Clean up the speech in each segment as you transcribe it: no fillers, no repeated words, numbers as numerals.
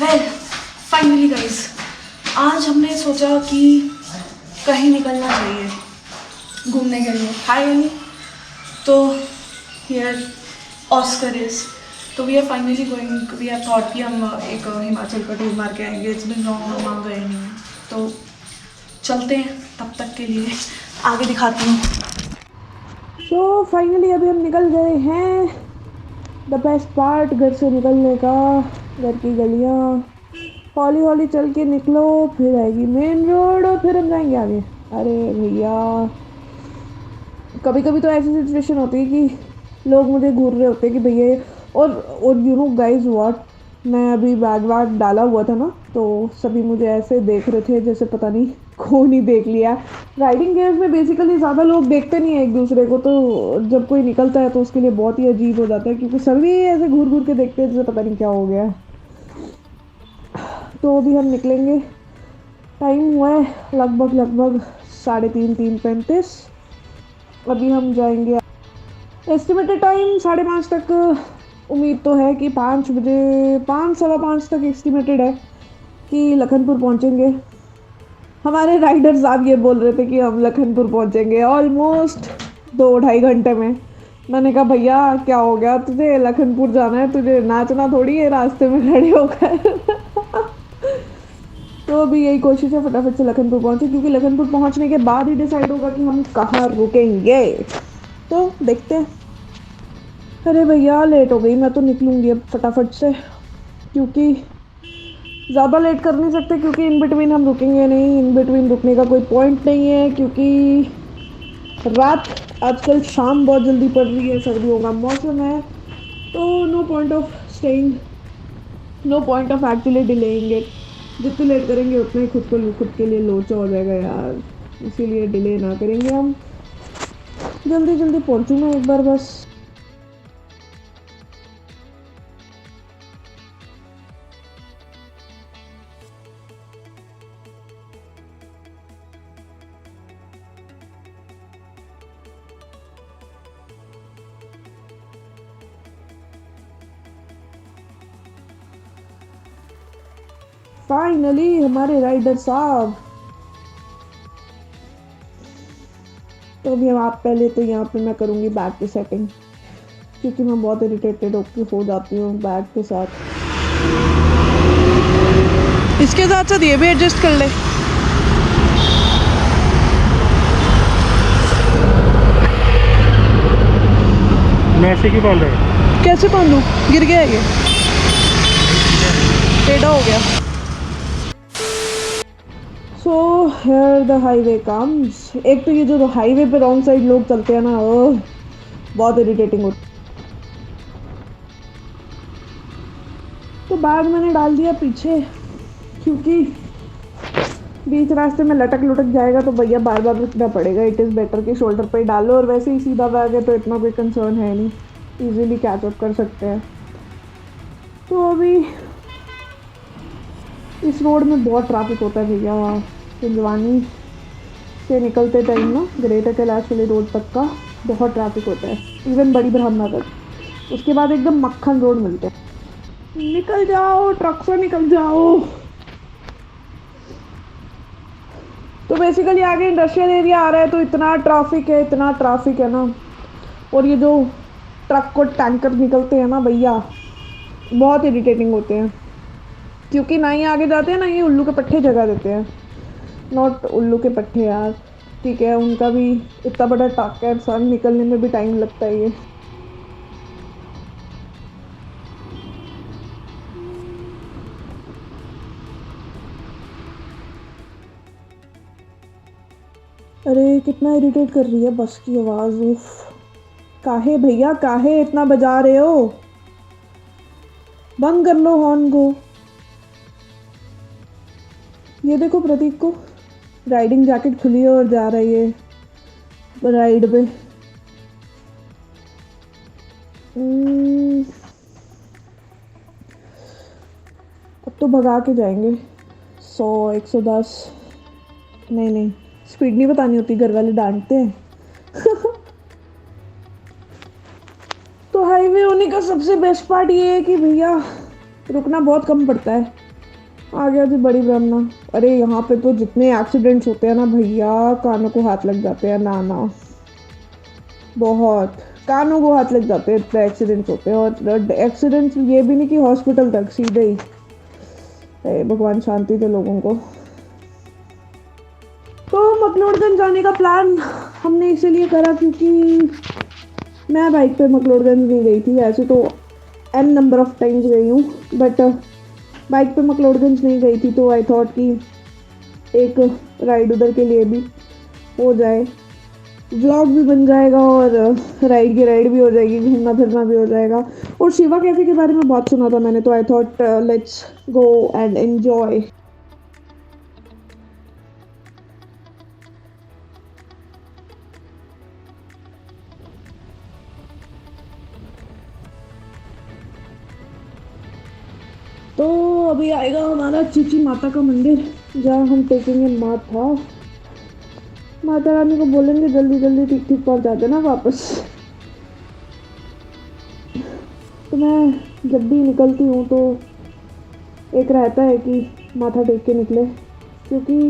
Well finally guys, आज हमने सोचा कि कहीं निकलना चाहिए घूमने के लिए। हाय यानी तो हियर ऑस्कर इज, तो we are finally going, we are thought कि हम एक हिमाचल का टूर मार के आएंगे। इट्स बिन लॉन्ग, हम वहाँ गए नहीं हैं, तो चलते हैं। तब तक के लिए आगे दिखाती हूँ। तो फाइनली अभी हम निकल गए हैं। द बेस्ट पार्ट घर से निकलने का, घर की गलियाँ। हौली हौली चल के निकलो, फिर आएगी मेन रोड और फिर हम जाएंगे आगे। अरे भैया, कभी कभी तो ऐसी सिचुएशन होती है कि लोग मुझे घूर रहे होते हैं कि भैया, और यू नो गाइज व्हाट, मैं अभी बैग वैग डाला हुआ था ना, तो सभी मुझे ऐसे देख रहे थे जैसे पता नहीं कौन ही देख लिया। राइडिंग गेयर्स में बेसिकली ज़्यादा लोग देखते नहीं है एक दूसरे को, तो जब कोई निकलता है तो उसके लिए बहुत ही अजीब हो जाता है, क्योंकि सभी ऐसे घूर घूर के देखते हैं जैसे पता नहीं क्या हो गया। तो अभी हम निकलेंगे, टाइम हुआ है लगभग 3:35। अभी हम जाएंगे, एस्टिमेटेड टाइम 5:30 तक। उम्मीद तो है कि 5 बजे, 5 सवा 5 तक एस्टिमेटेड है कि लखनपुर पहुंचेंगे। हमारे राइडर साहब ये बोल रहे थे कि हम लखनपुर पहुंचेंगे ऑलमोस्ट 2-2.5 घंटे में। मैंने कहा भैया क्या हो गया तुझे, लखनपुर जाना है, तुझे नाचना थोड़ी है रास्ते में खड़े होकर। तो अभी यही कोशिश है फटाफट से लखनपुर पहुंचे, क्योंकि लखनपुर पहुंचने के बाद ही डिसाइड होगा कि हम कहाँ रुकेंगे। तो देखते हैं। अरे भैया लेट हो गई, मैं तो निकलूँगी अब फटाफट से, क्योंकि ज़्यादा लेट कर नहीं सकते, क्योंकि इन बिटवीन हम रुकेंगे नहीं। इन बिटवीन रुकने का कोई पॉइंट नहीं है, क्योंकि रात आजकल शाम बहुत जल्दी पड़ रही है, सर्दियों का मौसम है, तो no point of staying, no point of actually delaying it. जितने लेट करेंगे उतना ही खुद के लिए लोचा हो जाएगा यार, इसीलिए डिले ना करेंगे हम। जल्दी जल्दी पहुंचूँ मैं एक बार बस। फाइनली हमारे राइडर साहब। तो अभी आप पहले तो यहाँ पे मैं करूँगी बैग की सेटिंग, क्योंकि मैं बहुत इरिटेटेड हो जाती हूँ बैग के साथ। इसके साथ साथ ये भी एडजस्ट कर ले। मैं ऐसे क्यों पाल रहा है? कैसे पालूँ, गिर गया ये, टेढ़ा हो गया। So here the highway comes. एक तो ये जो हाईवे पे रॉन्ग साइड लोग चलते हैं ना, बहुत इरिटेटिंग होता। तो बैग मैंने डाल दिया पीछे, क्योंकि बीच रास्ते में लटक लुटक जाएगा तो भैया बार बार रुकना पड़ेगा। इट इज़ बेटर कि शोल्डर पे डालो, और वैसे ही सीधा बैग है तो इतना कोई कंसर्न है नहीं, इजीली कैचअप कर सकते हैं। तो अभी इस रोड में बहुत ट्रैफिक होता है भैया। हिंदवानी से निकलते टाइम ना ग्रेटर कैलाश वाली रोड तक का बहुत ट्रैफिक होता है, इवन बड़ी ब्रह्मपुरा तक। उसके बाद एकदम मक्खन रोड मिलते हैं। निकल जाओ, ट्रक से निकल जाओ। तो बेसिकली आगे इंडस्ट्रियल एरिया आ रहा है, तो इतना ट्रैफिक है ना। और ये जो ट्रक और टैंकर निकलते हैं ना भैया, बहुत इरिटेटिंग होते हैं, क्योंकि ना ही आगे जाते हैं ना ही उल्लू के पट्टे जगह देते हैं। नॉट उल्लू के पट्टे यार, ठीक है, उनका भी इतना बड़ा ट्रक है, इंसान निकलने में भी टाइम लगता है ये। अरे कितना इरिटेट कर रही है बस की आवाज़। उफ, काहे भैया, काहे इतना बजा रहे हो, बंद कर लो हॉर्न को। ये देखो प्रतीक को राइडिंग जैकेट खुली है और जा रही है राइड पे। अब तो भगा के जाएंगे 100 110। नहीं, स्पीड नहीं बतानी होती, घर वाले डांटते हैं। तो हाईवे होने का सबसे बेस्ट पार्ट ये है कि भैया रुकना बहुत कम पड़ता है। आ गया जी बड़ी ब्रह्मा। अरे यहाँ पे तो जितने एक्सीडेंट्स होते हैं ना भैया, कानों को हाथ लग जाते हैं। ना ना, बहुत कानों को हाथ लग जाते हैं, इतने एक्सीडेंट्स होते हैं। और एक्सीडेंट्स ये भी नहीं कि हॉस्पिटल तक, सीधे ही। भगवान शांति दे लोगों को। तो मकलोडगंज जाने का प्लान हमने इसीलिए करा क्योंकि मैं बाइक पे मकलोडगंज नहीं गई थी। ऐसे तो n नंबर ऑफ टाइम्स गई हूँ, बट बाइक पे मकलोडगंज नहीं गई थी। तो आई थॉट कि एक राइड उधर के लिए भी हो जाए, व्लॉग भी बन जाएगा और राइड की राइड भी हो जाएगी, घूमना फिरना भी हो जाएगा। और शिवा कैफे के बारे में बहुत सुना था मैंने, तो I thought let's go and enjoy. तो अभी आएगा हमारा चीची माता का मंदिर, जहाँ हम टेकेंगे माथा। माता रानी को बोलेंगे जल्दी जल्दी ठीक ठीक पहुँचा देना वापस। तो मैं जब भी निकलती हूँ तो एक रहता है कि माथा टेक के निकले, क्योंकि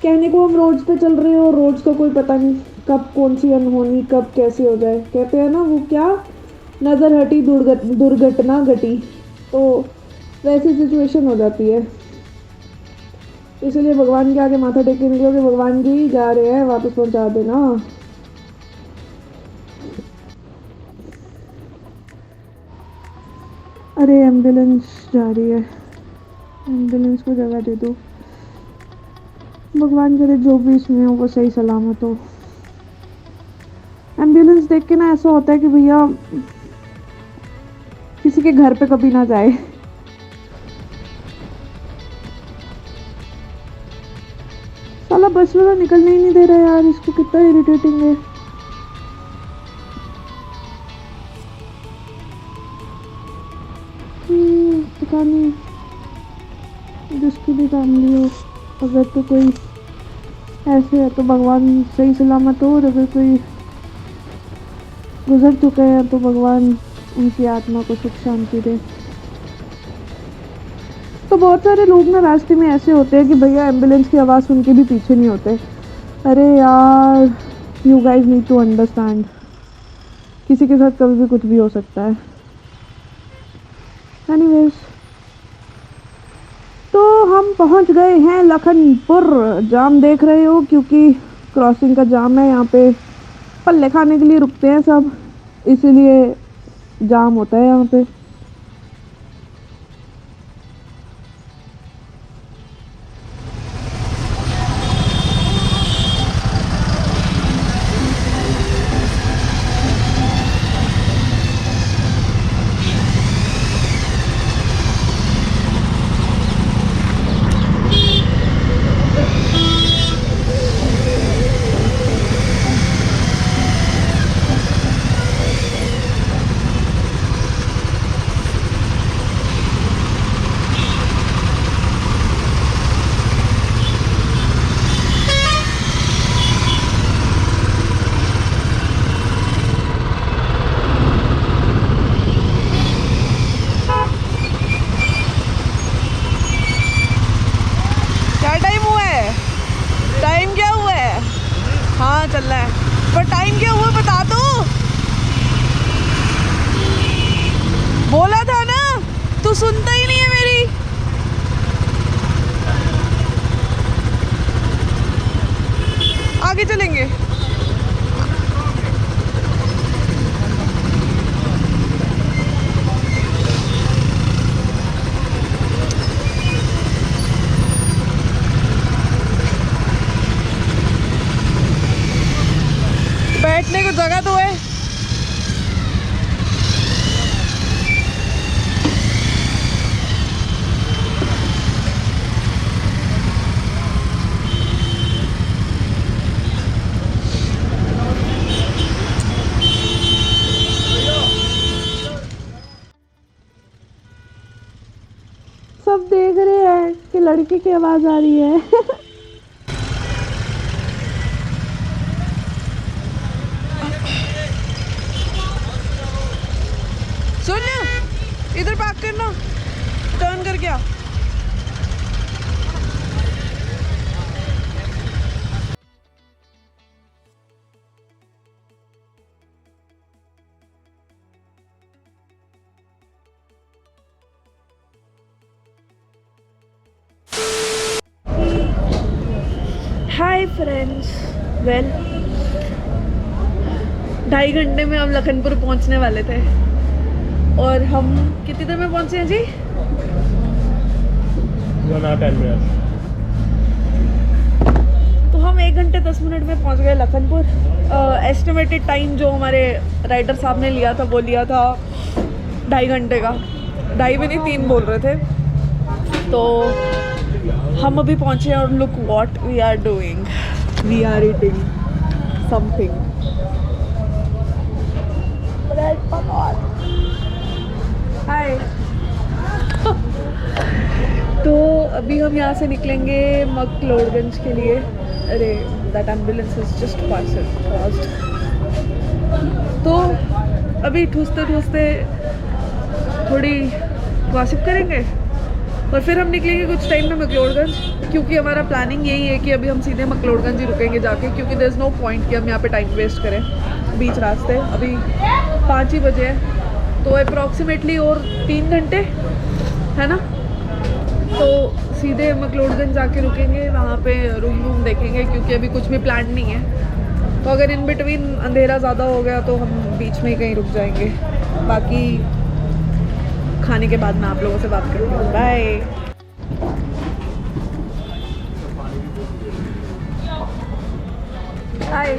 कहने को हम रोड्स पे चल रहे हो, रोड्स का कोई पता नहीं कब कौन सी अनहोनी कब कैसे हो जाए। कहते हैं ना वो क्या, नज़र हटी दुर्घटना घटी। तो वैसी सिचुएशन हो जाती है, इसलिए भगवान के आगे माथा टेक के निकलोगे, भगवान जी जा रहे हैं वापस पहुंचा देना। अरे एम्बुलेंस जा रही है, एम्बुलेंस को जगह दे दो। भगवान करे जो भी इसमें हो वो सही सलामत हो। एम्बुलेंस देख के ना ऐसा होता है कि भैया किसी के घर पे कभी ना जाए। साला बस वाला निकलने ही नहीं दे रहा यार, इसको कितना इरिटेटिंग है। पता नहीं जिसकी भी फैमिली हो, अगर तो कोई ऐसे है तो भगवान सही सलामत हो, और अगर कोई गुजर चुके हैं तो भगवान उनकी आत्मा को सुख शांति दे। तो बहुत सारे लोग ना रास्ते में ऐसे होते हैं कि भैया एम्बुलेंस की आवाज़ सुन के भी पीछे नहीं होते। अरे यार, you guys need to understand, किसी के साथ कभी भी कुछ भी हो सकता है। एनीवेज, तो हम पहुंच गए हैं लखनपुर। जाम देख रहे हो, क्योंकि क्रॉसिंग का जाम है यहाँ पे, पल्ले खाने के लिए रुकते हैं सब, इसीलिए जाम होता है यहाँ पे। चल रहा है, पर टाइम क्या हुआ बता दो। बोला था ना, तू सुनता ही नहीं है मेरी। आगे चलेंगे। बैठने को जगह तो है। सब देख रहे हैं कि लड़की की आवाज आ रही है। सुन, इधर पार्क करना, टर्न करके आ। हाय फ्रेंड्स, वेल 2.5 घंटे में हम लखनपुर पहुंचने वाले थे और हम कितनी देर में पहुंचे हैं जी? 1 hour 10 minutes. तो हम 1 घंटे 10 मिनट में पहुंच गए लखनपुर। एस्टिमेटेड टाइम जो हमारे राइडर साहब ने लिया था वो लिया था 2.5 घंटे का, 2.5 भी नहीं 3 बोल रहे थे। तो हम अभी पहुंचे हैं और look what we are doing, we are eating something. Hi. तो अभी हम यहाँ से निकलेंगे मकलोडगंज के लिए। अरे that ambulance is just passed. तो अभी ठूसते ठूसते थोड़ी गॉसिप करेंगे और फिर हम निकलेंगे कुछ टाइम में मकलोडगंज, क्योंकि हमारा प्लानिंग यही है कि अभी हम सीधे मकलोडगंज ही रुकेंगे जाके, क्योंकि देयर इज़ नो पॉइंट कि हम यहाँ पे टाइम वेस्ट करें बीच रास्ते। अभी 5 ही बजे हैं, तो अप्रॉक्सीमेटली और 3 घंटे है ना, तो सीधे मकलोडगंज जाके रुकेंगे, वहाँ पे रूम वूम देखेंगे, क्योंकि अभी कुछ भी प्लान नहीं है। तो अगर इन बिटवीन अंधेरा ज़्यादा हो गया तो हम बीच में ही कहीं रुक जाएंगे। बाकी खाने के बाद मैं आप लोगों से बात करती हूँ। बाय। हाय।